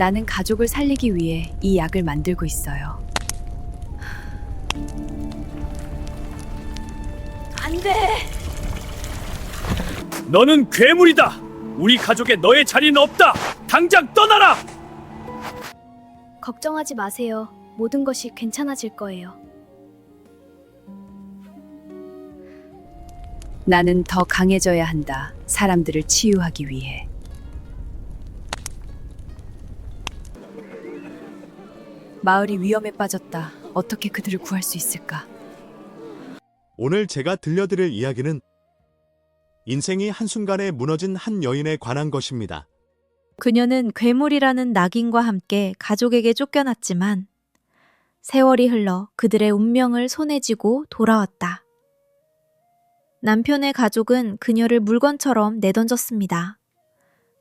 나는 가족을 살리기 위해 이 약을 만들고 있어요. 안 돼! 너는 괴물이다. 우리 가족에 너의 자리는 없다. 당장 떠나라. 걱정하지 마세요. 모든 것이 괜찮아질 거예요. 나는 더 강해져야 한다. 사람들을 치유하기 위해. 마을이 위험에 빠졌다. 어떻게 그들을 구할 수 있을까? 오늘 제가 들려드릴 이야기는 인생이 한순간에 무너진 한 여인에 관한 것입니다. 그녀는 괴물이라는 낙인과 함께 가족에게 쫓겨났지만 세월이 흘러 그들의 운명을 손에 쥐고 돌아왔다. 남편의 가족은 그녀를 물건처럼 내던졌습니다.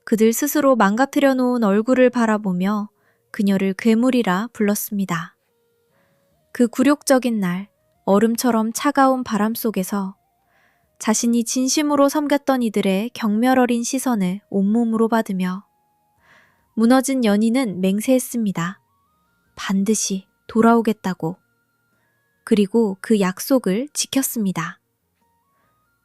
그들 스스로 망가뜨려 놓은 얼굴을 바라보며 그녀를 괴물이라 불렀습니다. 그 굴욕적인 날, 얼음처럼 차가운 바람 속에서 자신이 진심으로 섬겼던 이들의 경멸 어린 시선을 온몸으로 받으며 무너진 연인은 맹세했습니다. 반드시 돌아오겠다고. 그리고 그 약속을 지켰습니다.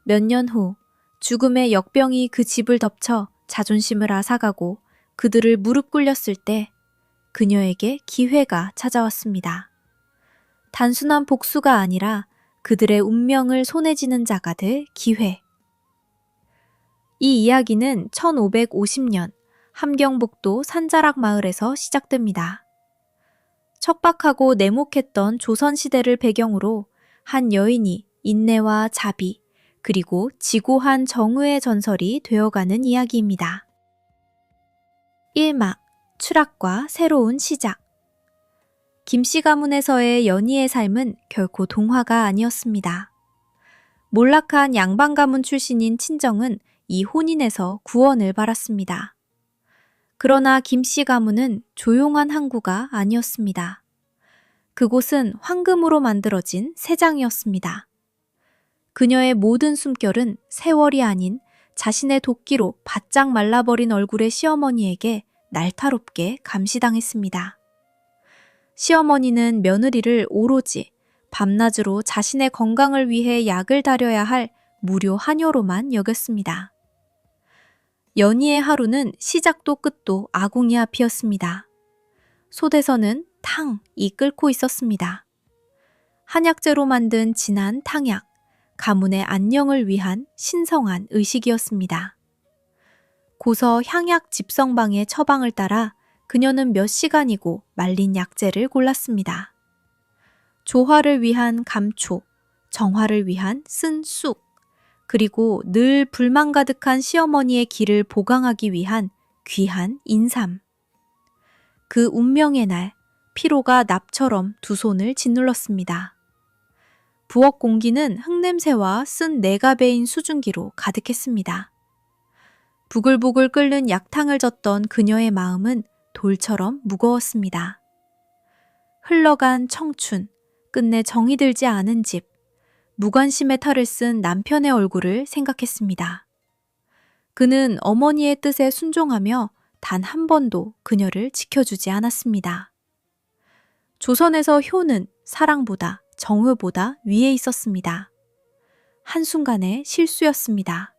몇 년 후 죽음의 역병이 그 집을 덮쳐 자존심을 앗아가고 그들을 무릎 꿇렸을 때 그녀에게 기회가 찾아왔습니다. 단순한 복수가 아니라 그들의 운명을 손에 쥐는 자가 될 기회. 이 이야기는 1550년 함경북도 산자락 마을에서 시작됩니다. 척박하고 냉혹했던 조선시대를 배경으로 한 여인이 인내와 자비, 그리고 지고한 정의의 전설이 되어가는 이야기입니다. 1막, 추락과 새로운 시작. 김씨 가문에서의 연희의 삶은 결코 동화가 아니었습니다. 몰락한 양반 가문 출신인 친정은 이 혼인에서 구원을 받았습니다. 그러나 김씨 가문은 조용한 항구가 아니었습니다. 그곳은 황금으로 만들어진 새장이었습니다. 그녀의 모든 숨결은 세월이 아닌 자신의 도끼로 바짝 말라버린 얼굴의 시어머니에게 날카롭게 감시당했습니다. 시어머니는 며느리를 오로지 밤낮으로 자신의 건강을 위해 약을 다려야 할 무료 한여로만 여겼습니다. 연희의 하루는 시작도 끝도 아궁이 앞이었습니다. 솥에서는 탕이 끓고 있었습니다. 한약재로 만든 진한 탕약, 가문의 안녕을 위한 신성한 의식이었습니다. 고서 향약 집성방의 처방을 따라 그녀는 몇 시간이고 말린 약재를 골랐습니다. 조화를 위한 감초, 정화를 위한 쓴 쑥, 그리고 늘 불만 가득한 시어머니의 기를 보강하기 위한 귀한 인삼. 그 운명의 날, 피로가 납처럼 두 손을 짓눌렀습니다. 부엌 공기는 흙냄새와 쓴 내가 베인 수증기로 가득했습니다. 부글부글 끓는 약탕을 젓던 그녀의 마음은 돌처럼 무거웠습니다. 흘러간 청춘, 끝내 정이 들지 않은 집, 무관심의 탈을 쓴 남편의 얼굴을 생각했습니다. 그는 어머니의 뜻에 순종하며 단 한 번도 그녀를 지켜주지 않았습니다. 조선에서 효는 사랑보다 정의보다 위에 있었습니다. 한순간의 실수였습니다.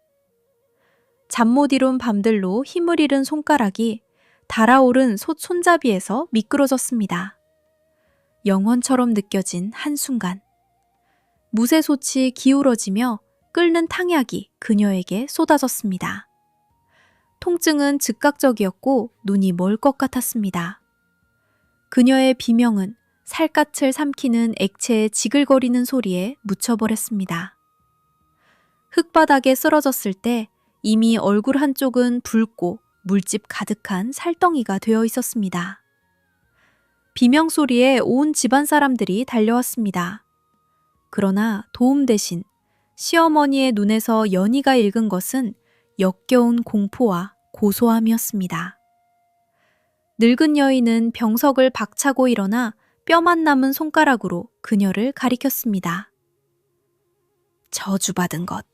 잠 못 이룬 밤들로 힘을 잃은 손가락이 달아오른 솥 손잡이에서 미끄러졌습니다. 영원처럼 느껴진 한순간. 무쇠솥이 기울어지며 끓는 탕약이 그녀에게 쏟아졌습니다. 통증은 즉각적이었고 눈이 멀 것 같았습니다. 그녀의 비명은 살갗을 삼키는 액체의 지글거리는 소리에 묻혀버렸습니다. 흙바닥에 쓰러졌을 때 이미 얼굴 한쪽은 붉고 물집 가득한 살덩이가 되어 있었습니다. 비명 소리에 온 집안 사람들이 달려왔습니다. 그러나 도움 대신 시어머니의 눈에서 연희가 읽은 것은 역겨운 공포와 고소함이었습니다. 늙은 여인은 병석을 박차고 일어나 뼈만 남은 손가락으로 그녀를 가리켰습니다. 저주받은 것,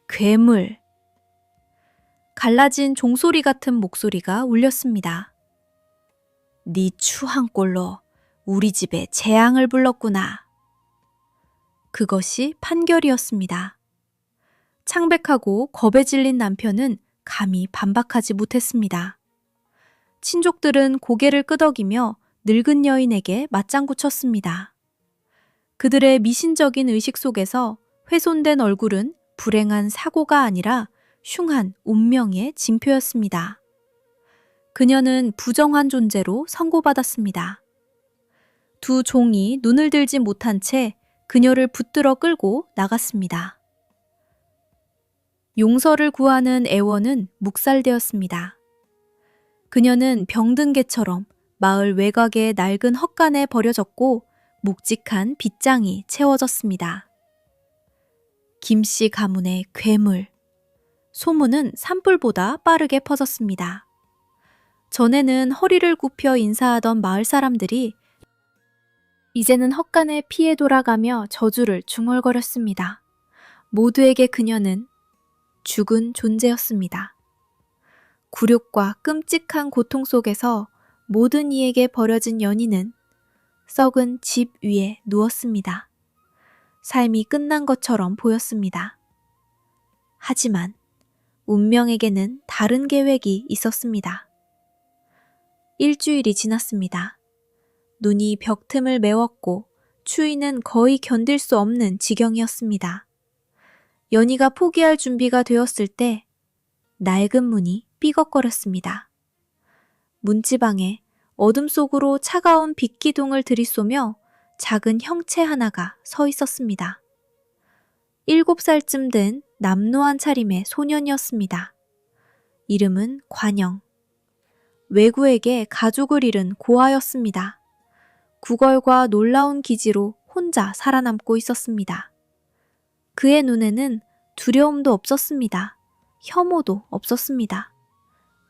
괴물. 갈라진 종소리 같은 목소리가 울렸습니다. 네 추한 꼴로 우리 집에 재앙을 불렀구나. 그것이 판결이었습니다. 창백하고 겁에 질린 남편은 감히 반박하지 못했습니다. 친족들은 고개를 끄덕이며 늙은 여인에게 맞장구 쳤습니다. 그들의 미신적인 의식 속에서 훼손된 얼굴은 불행한 사고가 아니라 흉한 운명의 징표였습니다. 그녀는 부정한 존재로 선고받았습니다. 두 종이 눈을 들지 못한 채 그녀를 붙들어 끌고 나갔습니다. 용서를 구하는 애원은 묵살되었습니다. 그녀는 병든 개처럼 마을 외곽의 낡은 헛간에 버려졌고 묵직한 빗장이 채워졌습니다. 김씨 가문의 괴물. 소문은 산불보다 빠르게 퍼졌습니다. 전에는 허리를 굽혀 인사하던 마을 사람들이 이제는 헛간에 피해 돌아가며 저주를 중얼거렸습니다. 모두에게 그녀는 죽은 존재였습니다. 굴욕과 끔찍한 고통 속에서 모든 이에게 버려진 연인은 썩은 집 위에 누웠습니다. 삶이 끝난 것처럼 보였습니다. 하지만 운명에게는 다른 계획이 있었습니다. 일주일이 지났습니다. 눈이 벽틈을 메웠고 추위는 거의 견딜 수 없는 지경이었습니다. 연희가 포기할 준비가 되었을 때 낡은 문이 삐걱거렸습니다. 문지방에 어둠 속으로 차가운 빛기둥을 들이쏘며 작은 형체 하나가 서 있었습니다. 7살쯤 된 남노한 차림의 소년이었습니다. 이름은 관영. 외구에게 가족을 잃은 고아였습니다. 구걸과 놀라운 기지로 혼자 살아남고 있었습니다. 그의 눈에는 두려움도 없었습니다. 혐오도 없었습니다.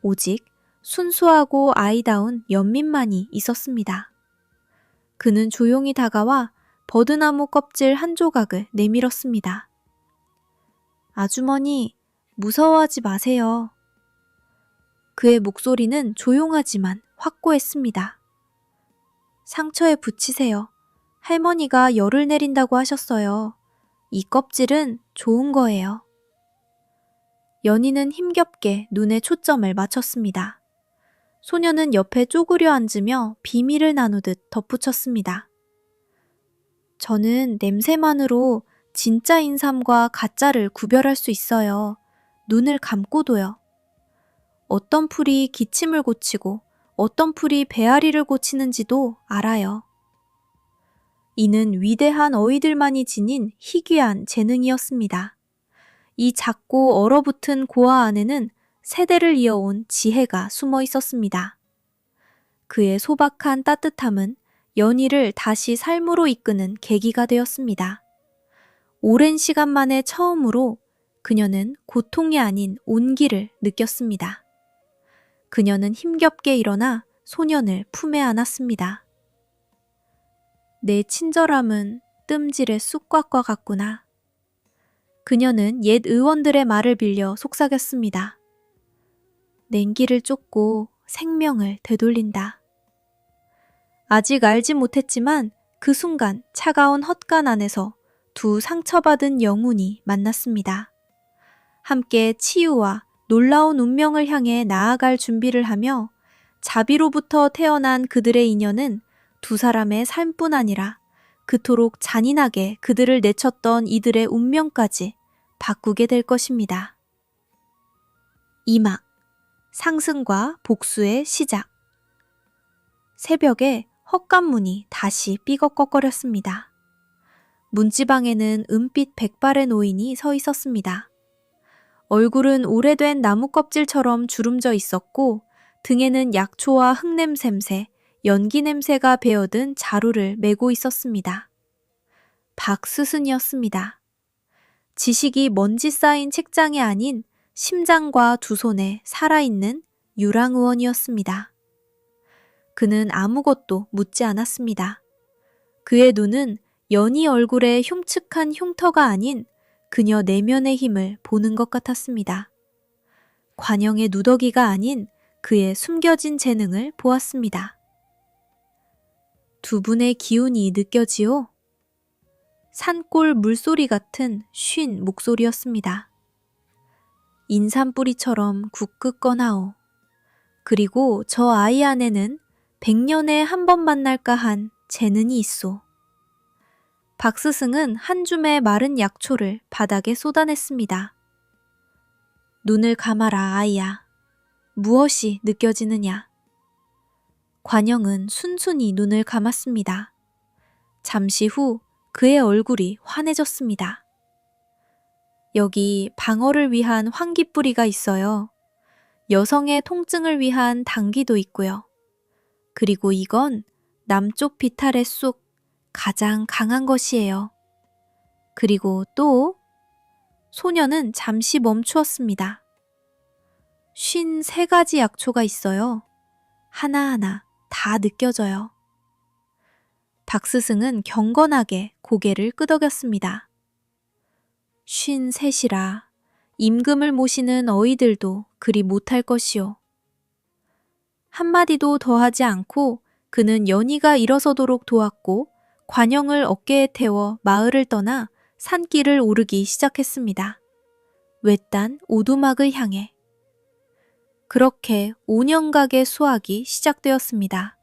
오직 순수하고 아이다운 연민만이 있었습니다. 그는 조용히 다가와 버드나무 껍질 한 조각을 내밀었습니다. 아주머니, 무서워하지 마세요. 그의 목소리는 조용하지만 확고했습니다. 상처에 붙이세요. 할머니가 열을 내린다고 하셨어요. 이 껍질은 좋은 거예요. 연희는 힘겹게 눈에 초점을 맞췄습니다. 소녀는 옆에 쪼그려 앉으며 비밀을 나누듯 덧붙였습니다. 저는 냄새만으로 진짜 인삼과 가짜를 구별할 수 있어요. 눈을 감고도요. 어떤 풀이 기침을 고치고 어떤 풀이 배앓이를 고치는지도 알아요. 이는 위대한 어이들만이 지닌 희귀한 재능이었습니다. 이 작고 얼어붙은 고아 안에는 세대를 이어온 지혜가 숨어 있었습니다. 그의 소박한 따뜻함은 연희를 다시 삶으로 이끄는 계기가 되었습니다. 오랜 시간 만에 처음으로 그녀는 고통이 아닌 온기를 느꼈습니다. 그녀는 힘겹게 일어나 소년을 품에 안았습니다. 내 친절함은 뜸질의 쑥곽과 같구나. 그녀는 옛 의원들의 말을 빌려 속삭였습니다. 냉기를 쫓고 생명을 되돌린다. 아직 알지 못했지만 그 순간 차가운 헛간 안에서 두 상처받은 영혼이 만났습니다. 함께 치유와 놀라운 운명을 향해 나아갈 준비를 하며 자비로부터 태어난 그들의 인연은 두 사람의 삶뿐 아니라 그토록 잔인하게 그들을 내쳤던 이들의 운명까지 바꾸게 될 것입니다. 2막 상승과 복수의 시작. 새벽에 헛간문이 다시 삐걱거렸습니다. 문지방에는 은빛 백발의 노인이 서 있었습니다. 얼굴은 오래된 나무 껍질처럼 주름져 있었고 등에는 약초와 흙냄새, 연기 냄새가 배어든 자루를 메고 있었습니다. 박스순이었습니다. 지식이 먼지 쌓인 책장이 아닌 심장과 두 손에 살아있는 유랑의원이었습니다. 그는 아무것도 묻지 않았습니다. 그의 눈은 연희 얼굴의 흉측한 흉터가 아닌 그녀 내면의 힘을 보는 것 같았습니다. 관영의 누더기가 아닌 그의 숨겨진 재능을 보았습니다. 두 분의 기운이 느껴지오? 산골 물소리 같은 쉰 목소리였습니다. 인삼뿌리처럼 굳굳거나오. 그리고 저 아이 안에는 100년에 한 번 만날까 한 재능이 있소. 박 스승은 한 줌의 마른 약초를 바닥에 쏟아냈습니다. 눈을 감아라, 아이야. 무엇이 느껴지느냐? 관영은 순순히 눈을 감았습니다. 잠시 후 그의 얼굴이 환해졌습니다. 여기 방어를 위한 황기뿌리가 있어요. 여성의 통증을 위한 당귀도 있고요. 그리고 이건 남쪽 비탈의 쑥 가장 강한 것이에요. 그리고 또 소녀는 잠시 멈추었습니다. 53가지 약초가 있어요. 하나하나 다 느껴져요. 박 스승은 경건하게 고개를 끄덕였습니다. 53이라 임금을 모시는 어이들도 그리 못할 것이오. 한마디도 더하지 않고 그는 연희가 일어서도록 도왔고 관영을 어깨에 태워 마을을 떠나 산길을 오르기 시작했습니다. 외딴 오두막을 향해. 그렇게 5년각의 수학이 시작되었습니다.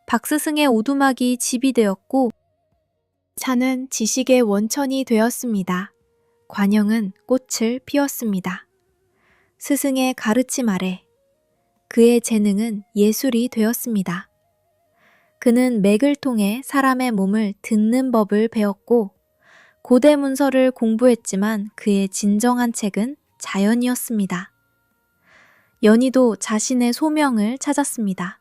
박 스승의 오두막이 집이 되었고 차는 지식의 원천이 되었습니다. 관영은 꽃을 피웠습니다. 스승의 가르침 아래 그의 재능은 예술이 되었습니다. 그는 맥을 통해 사람의 몸을 듣는 법을 배웠고 고대 문서를 공부했지만 그의 진정한 책은 자연이었습니다. 연희도 자신의 소명을 찾았습니다.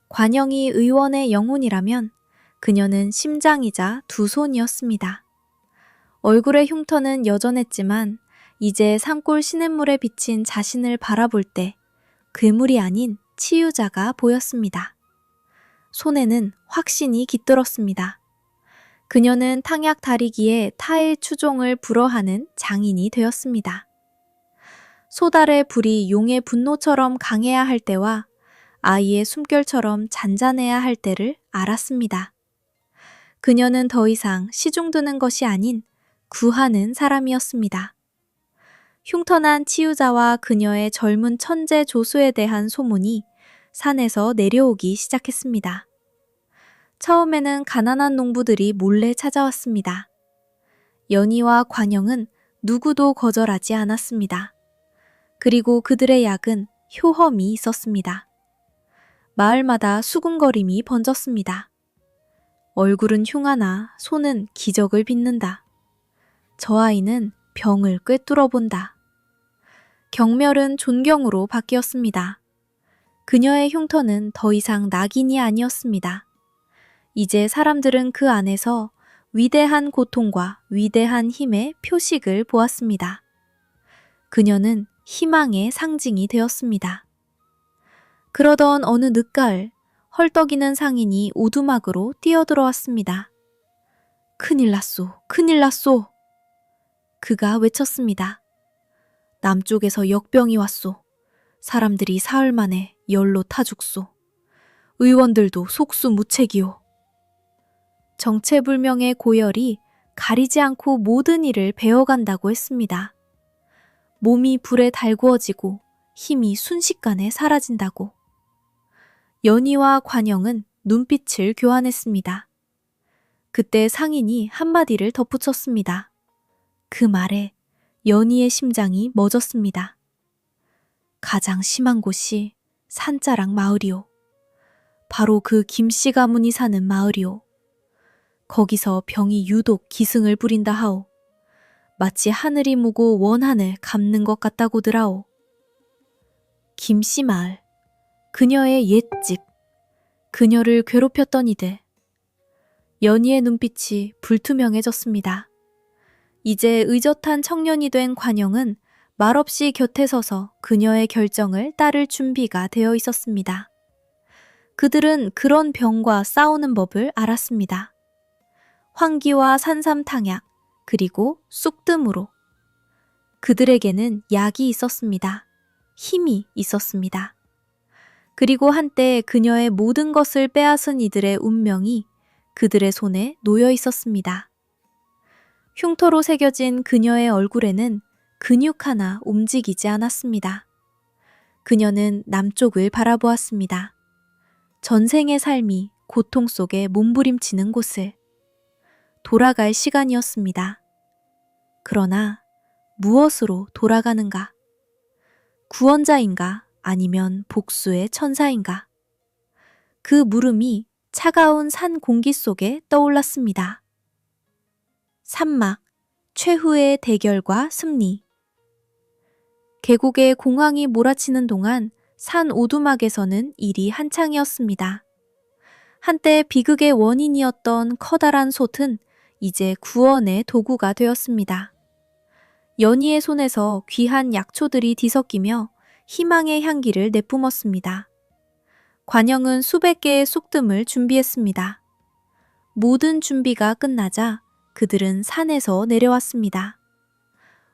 관영이 의원의 영혼이라면 그녀는 심장이자 두 손이었습니다. 얼굴의 흉터는 여전했지만 이제 산골 시냇물에 비친 자신을 바라볼 때 괴물이 아닌 치유자가 보였습니다. 손에는 확신이 깃들었습니다. 그녀는 탕약 다리기에 타의 추종을 불허하는 장인이 되었습니다. 소달의 불이 용의 분노처럼 강해야 할 때와 아이의 숨결처럼 잔잔해야 할 때를 알았습니다. 그녀는 더 이상 시중드는 것이 아닌 구하는 사람이었습니다. 흉터난 치유자와 그녀의 젊은 천재 조수에 대한 소문이 산에서 내려오기 시작했습니다. 처음에는 가난한 농부들이 몰래 찾아왔습니다. 연희와 관영은 누구도 거절하지 않았습니다. 그리고 그들의 약은 효험이 있었습니다. 마을마다 수군거림이 번졌습니다. 얼굴은 흉하나 손은 기적을 빚는다. 저 아이는 병을 꿰뚫어 본다. 경멸은 존경으로 바뀌었습니다. 그녀의 흉터는 더 이상 낙인이 아니었습니다. 이제 사람들은 그 안에서 위대한 고통과 위대한 힘의 표식을 보았습니다. 그녀는 희망의 상징이 되었습니다. 그러던 어느 늦가을 헐떡이는 상인이 오두막으로 뛰어들어왔습니다. 큰일 났소, 큰일 났소. 그가 외쳤습니다. 남쪽에서 역병이 왔소. 사람들이 사흘 만에 열로 타 죽소. 의원들도 속수무책이오. 정체불명의 고열이 가리지 않고 모든 일을 베어간다고 했습니다. 몸이 불에 달구어지고 힘이 순식간에 사라진다고. 연희와 관영은 눈빛을 교환했습니다. 그때 상인이 한마디를 덧붙였습니다. 그 말에 연희의 심장이 멎었습니다. 가장 심한 곳이 산자락 마을이오. 바로 그 김씨 가문이 사는 마을이오. 거기서 병이 유독 기승을 부린다 하오. 마치 하늘이 무고 원한을 갚는 것 같다고들하오. 김씨 마을, 그녀의 옛집, 그녀를 괴롭혔던 이들. 연희의 눈빛이 불투명해졌습니다. 이제 의젓한 청년이 된 관영은 말없이 곁에 서서 그녀의 결정을 따를 준비가 되어 있었습니다. 그들은 그런 병과 싸우는 법을 알았습니다. 황기와 산삼탕약, 그리고 쑥뜸으로. 그들에게는 약이 있었습니다. 힘이 있었습니다. 그리고 한때 그녀의 모든 것을 빼앗은 이들의 운명이 그들의 손에 놓여 있었습니다. 흉터로 새겨진 그녀의 얼굴에는 근육 하나 움직이지 않았습니다. 그녀는 남쪽을 바라보았습니다. 전생의 삶이 고통 속에 몸부림치는 곳을. 돌아갈 시간이었습니다. 그러나 무엇으로 돌아가는가? 구원자인가? 아니면 복수의 천사인가? 그 물음이 차가운 산 공기 속에 떠올랐습니다. 산막, 최후의 대결과 승리. 계곡에 공황이 몰아치는 동안 산 오두막에서는 일이 한창이었습니다. 한때 비극의 원인이었던 커다란 솥은 이제 구원의 도구가 되었습니다. 연희의 손에서 귀한 약초들이 뒤섞이며 희망의 향기를 내뿜었습니다. 관영은 수백 개의 쑥뜸을 준비했습니다. 모든 준비가 끝나자 그들은 산에서 내려왔습니다.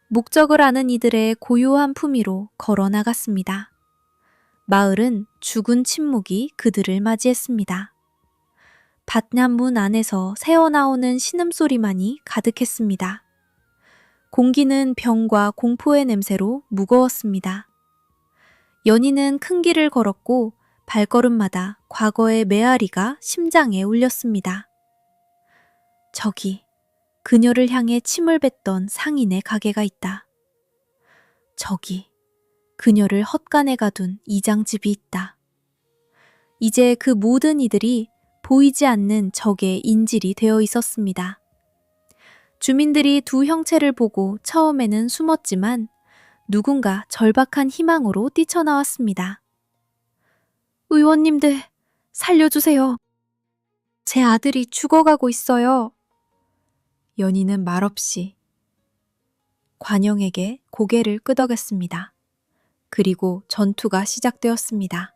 목적을 아는 이들의 고요한 품위로 걸어 나갔습니다. 마을은 죽은 침묵이 그들을 맞이했습니다. 밭난문 안에서 새어나오는 신음소리만이 가득했습니다. 공기는 병과 공포의 냄새로 무거웠습니다. 연희는 큰 길을 걸었고 발걸음마다 과거의 메아리가 심장에 울렸습니다. 저기 그녀를 향해 침을 뱉던 상인의 가게가 있다. 저기 그녀를 헛간에 가둔 이장집이 있다. 이제 그 모든 이들이 보이지 않는 적의 인질이 되어 있었습니다. 주민들이 두 형체를 보고 처음에는 숨었지만 누군가 절박한 희망으로 뛰쳐나왔습니다. 의원님들, 살려주세요. 제 아들이 죽어가고 있어요. 연희는 말없이 관영에게 고개를 끄덕였습니다. 그리고 전투가 시작되었습니다.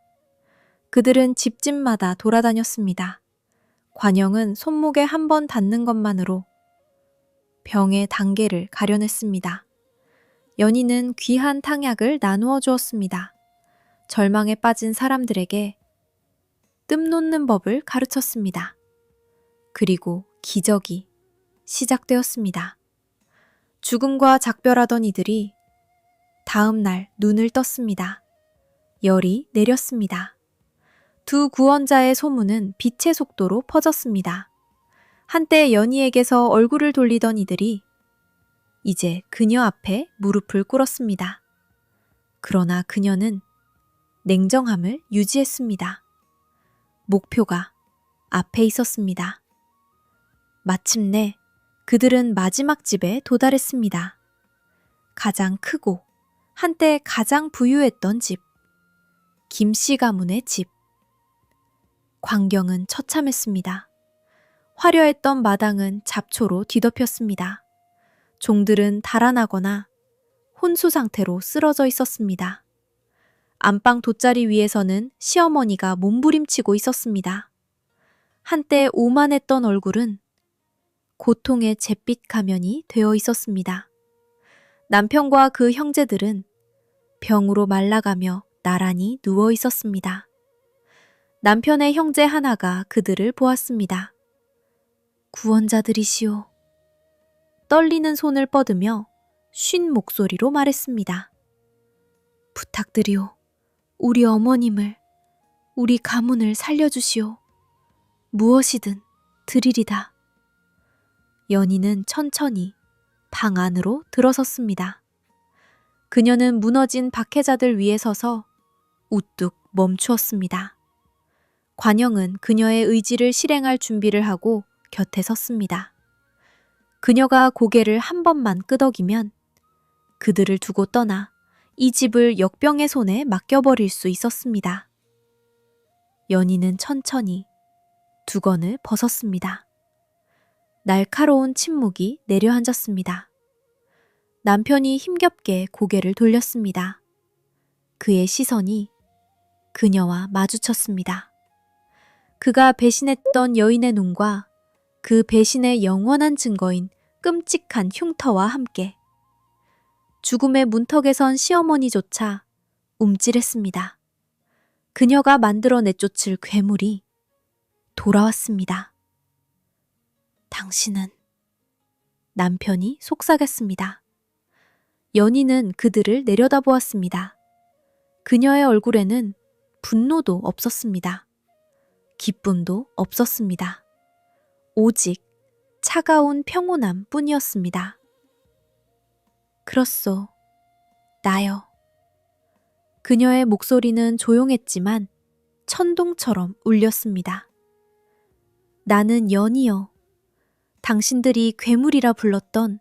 그들은 집집마다 돌아다녔습니다. 관영은 손목에 한 번 닿는 것만으로 병의 단계를 가려냈습니다. 연희는 귀한 탕약을 나누어 주었습니다. 절망에 빠진 사람들에게 뜸 놓는 법을 가르쳤습니다. 그리고 기적이 시작되었습니다. 죽음과 작별하던 이들이 다음 날 눈을 떴습니다. 열이 내렸습니다. 두 구원자의 소문은 빛의 속도로 퍼졌습니다. 한때 연희에게서 얼굴을 돌리던 이들이 이제 그녀 앞에 무릎을 꿇었습니다. 그러나 그녀는 냉정함을 유지했습니다. 목표가 앞에 있었습니다. 마침내 그들은 마지막 집에 도달했습니다. 가장 크고 한때 가장 부유했던 집, 김씨 가문의 집. 광경은 처참했습니다. 화려했던 마당은 잡초로 뒤덮였습니다. 종들은 달아나거나 혼수 상태로 쓰러져 있었습니다. 안방 돗자리 위에서는 시어머니가 몸부림치고 있었습니다. 한때 오만했던 얼굴은 고통의 잿빛 가면이 되어 있었습니다. 남편과 그 형제들은 병으로 말라가며 나란히 누워 있었습니다. 남편의 형제 하나가 그들을 보았습니다. 구원자들이시오. 떨리는 손을 뻗으며 쉰 목소리로 말했습니다. 부탁드리오. 우리 어머님을, 우리 가문을 살려주시오. 무엇이든 드리리다. 연희는 천천히 방 안으로 들어섰습니다. 그녀는 무너진 박해자들 위에 서서 우뚝 멈추었습니다. 관영은 그녀의 의지를 실행할 준비를 하고 곁에 섰습니다. 그녀가 고개를 한 번만 끄덕이면 그들을 두고 떠나 이 집을 역병의 손에 맡겨버릴 수 있었습니다. 연희는 천천히 두건을 벗었습니다. 날카로운 침묵이 내려앉았습니다. 남편이 힘겹게 고개를 돌렸습니다. 그의 시선이 그녀와 마주쳤습니다. 그가 배신했던 여인의 눈과 그 배신의 영원한 증거인 끔찍한 흉터와 함께 죽음의 문턱에 선 시어머니조차 움찔했습니다. 그녀가 만들어 내쫓을 괴물이 돌아왔습니다. 당신은 남편이 속삭였습니다. 연희는 그들을 내려다보았습니다. 그녀의 얼굴에는 분노도 없었습니다. 기쁨도 없었습니다. 오직 차가운 평온함 뿐이었습니다. 그렇소, 나요. 그녀의 목소리는 조용했지만 천둥처럼 울렸습니다. 나는 연이여. 당신들이 괴물이라 불렀던,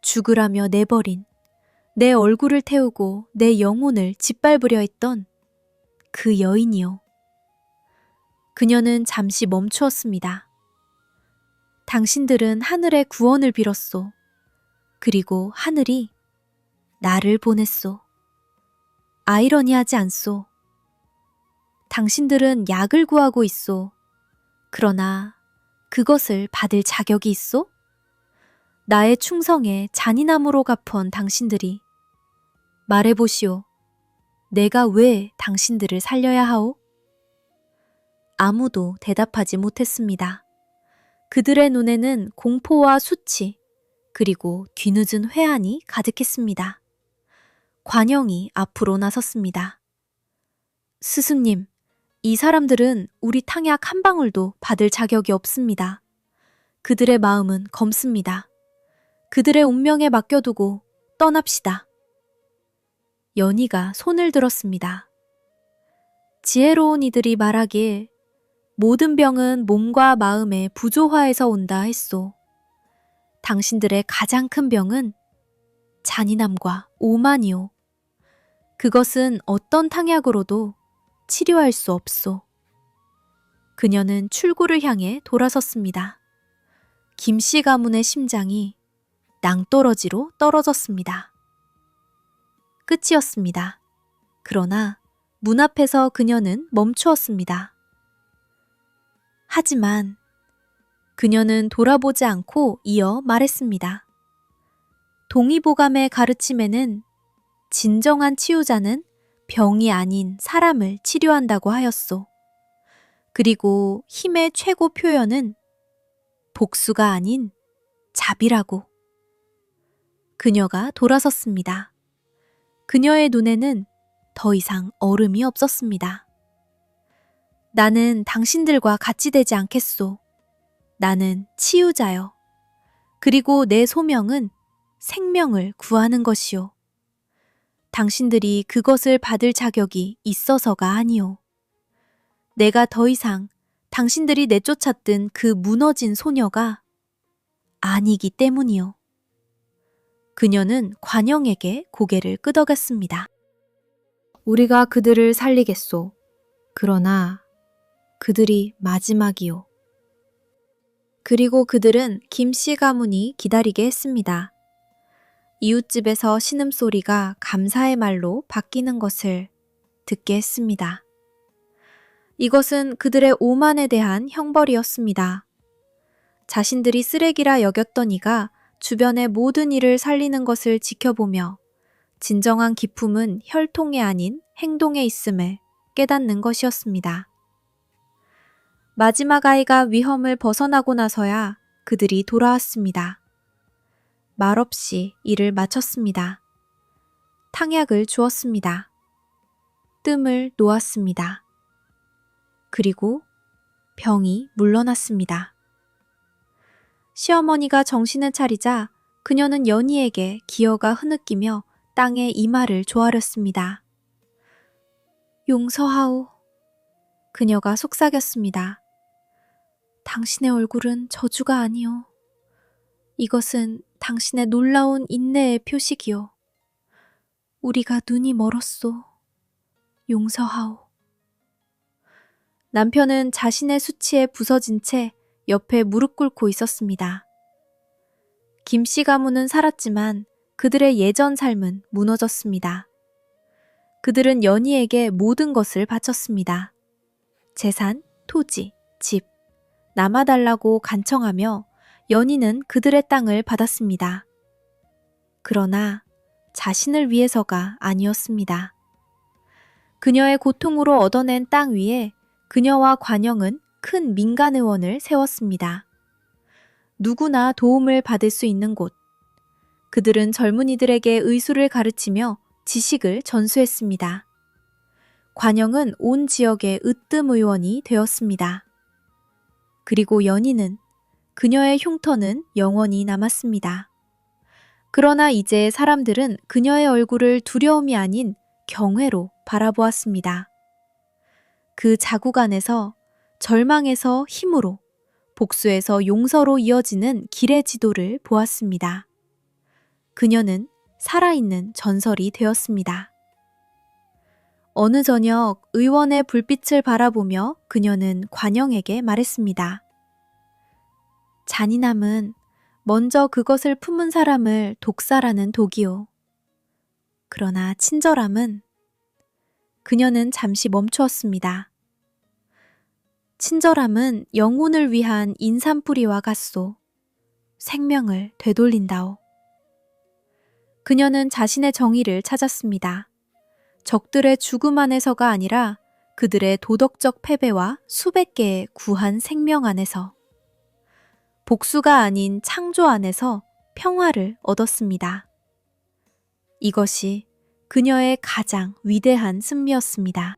죽으라며 내버린, 내 얼굴을 태우고 내 영혼을 짓밟으려 했던 그 여인이요. 그녀는 잠시 멈추었습니다. 당신들은 하늘의 구원을 빌었소. 그리고 하늘이 나를 보냈소. 아이러니하지 않소. 당신들은 약을 구하고 있소. 그러나 그것을 받을 자격이 있소? 나의 충성에 잔인함으로 갚은 당신들이 말해보시오. 내가 왜 당신들을 살려야 하오? 아무도 대답하지 못했습니다. 그들의 눈에는 공포와 수치, 그리고 뒤늦은 회한이 가득했습니다. 관영이 앞으로 나섰습니다. 스승님, 이 사람들은 우리 탕약 한 방울도 받을 자격이 없습니다. 그들의 마음은 검습니다. 그들의 운명에 맡겨두고 떠납시다. 연희가 손을 들었습니다. 지혜로운 이들이 말하길 모든 병은 몸과 마음의 부조화에서 온다 했소. 당신들의 가장 큰 병은 잔인함과 오만이오. 그것은 어떤 탕약으로도 치료할 수 없소. 그녀는 출구를 향해 돌아섰습니다. 김씨 가문의 심장이 낭떠러지로 떨어졌습니다. 끝이었습니다. 그러나 문 앞에서 그녀는 멈추었습니다. 하지만 그녀는 돌아보지 않고 이어 말했습니다. 동의보감의 가르침에는 진정한 치유자는 병이 아닌 사람을 치료한다고 하였소. 그리고 힘의 최고 표현은 복수가 아닌 자비라고. 그녀가 돌아섰습니다. 그녀의 눈에는 더 이상 얼음이 없었습니다. 나는 당신들과 같이 되지 않겠소. 나는 치유자요. 그리고 내 소명은 생명을 구하는 것이요. 당신들이 그것을 받을 자격이 있어서가 아니오. 내가 더 이상 당신들이 내쫓았던 그 무너진 소녀가 아니기 때문이요. 그녀는 관영에게 고개를 끄덕였습니다. 우리가 그들을 살리겠소. 그러나 그들이 마지막이요. 그리고 그들은 김씨 가문이 기다리게 했습니다. 이웃집에서 신음소리가 감사의 말로 바뀌는 것을 듣게 했습니다. 이것은 그들의 오만에 대한 형벌이었습니다. 자신들이 쓰레기라 여겼던 이가 주변의 모든 이를 살리는 것을 지켜보며 진정한 기쁨은 혈통에 아닌 행동에 있음을 깨닫는 것이었습니다. 마지막 아이가 위험을 벗어나고 나서야 그들이 돌아왔습니다. 말없이 일을 마쳤습니다. 탕약을 주었습니다. 뜸을 놓았습니다. 그리고 병이 물러났습니다. 시어머니가 정신을 차리자 그녀는 연희에게 기어가 흐느끼며 땅에 이마를 조아렸습니다. 용서하오. 그녀가 속삭였습니다. 당신의 얼굴은 저주가 아니오. 이것은 당신의 놀라운 인내의 표식이오. 우리가 눈이 멀었소. 용서하오. 남편은 자신의 수치에 부서진 채 옆에 무릎 꿇고 있었습니다. 김씨 가문은 살았지만 그들의 예전 삶은 무너졌습니다. 그들은 연희에게 모든 것을 바쳤습니다. 재산, 토지, 집, 남아달라고 간청하며 연희는 그들의 땅을 받았습니다. 그러나 자신을 위해서가 아니었습니다. 그녀의 고통으로 얻어낸 땅 위에 그녀와 관영은 큰 민간의원을 세웠습니다. 누구나 도움을 받을 수 있는 곳. 그들은 젊은이들에게 의술을 가르치며 지식을 전수했습니다. 관영은 온 지역의 으뜸 의원이 되었습니다. 그리고 연희는 그녀의 흉터는 영원히 남았습니다. 그러나 이제 사람들은 그녀의 얼굴을 두려움이 아닌 경외로 바라보았습니다. 그 자국 안에서 절망에서 힘으로, 복수에서 용서로 이어지는 길의 지도를 보았습니다. 그녀는 살아있는 전설이 되었습니다. 어느 저녁 의원의 불빛을 바라보며 그녀는 관영에게 말했습니다. 잔인함은 먼저 그것을 품은 사람을 독살하는 독이요. 그러나 친절함은 그녀는 잠시 멈추었습니다. 친절함은 영혼을 위한 인삼뿌리와 같소. 생명을 되돌린다오. 그녀는 자신의 정의를 찾았습니다. 적들의 죽음 안에서가 아니라 그들의 도덕적 패배와 수백 개의 구한 생명 안에서, 복수가 아닌 창조 안에서 평화를 얻었습니다. 이것이 그녀의 가장 위대한 승리였습니다.